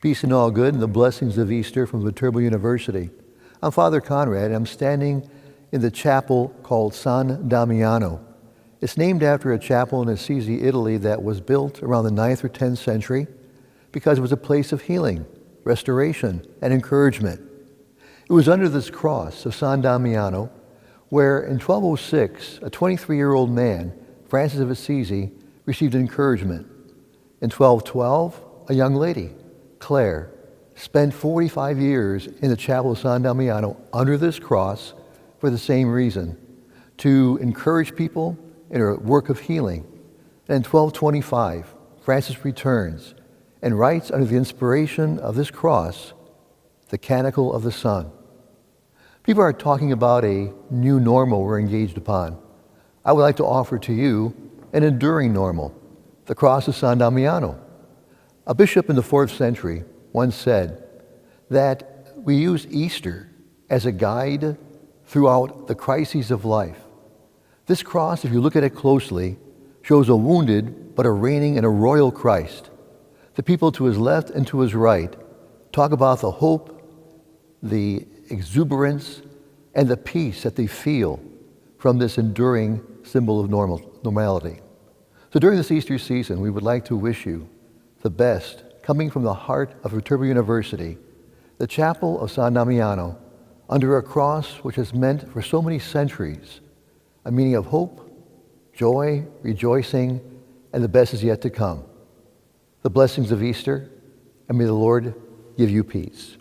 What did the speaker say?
Peace and all good and the blessings of Easter from Viterbo University. I'm Father Conrad, and I'm standing in the chapel called San Damiano. It's named after a chapel in Assisi, Italy that was built around the 9th or 10th century because it was a place of healing, restoration, and encouragement. It was under this cross of San Damiano where in 1206, a 23-year-old man, Francis of Assisi, received encouragement. In 1212, a young lady, Claire, spent 45 years in the chapel of San Damiano under this cross for the same reason, to encourage people in her work of healing. And in 1225, Francis returns and writes under the inspiration of this cross, the Canticle of the Sun. People are talking about a new normal we're engaged upon. I would like to offer to you an enduring normal, the cross of San Damiano. A bishop in the 4th century once said that we use Easter as a guide throughout the crises of life. This cross, if you look at it closely, shows a wounded but a reigning and a royal Christ. The people to his left and to his right talk about the hope, the exuberance, and the peace that they feel from this enduring symbol of normality. So during this Easter season, we would like to wish you the best, coming from the heart of Viterbo University, the chapel of San Damiano, under a cross which has meant for so many centuries a meaning of hope, joy, rejoicing, and the best is yet to come. The blessings of Easter, and may the Lord give you peace.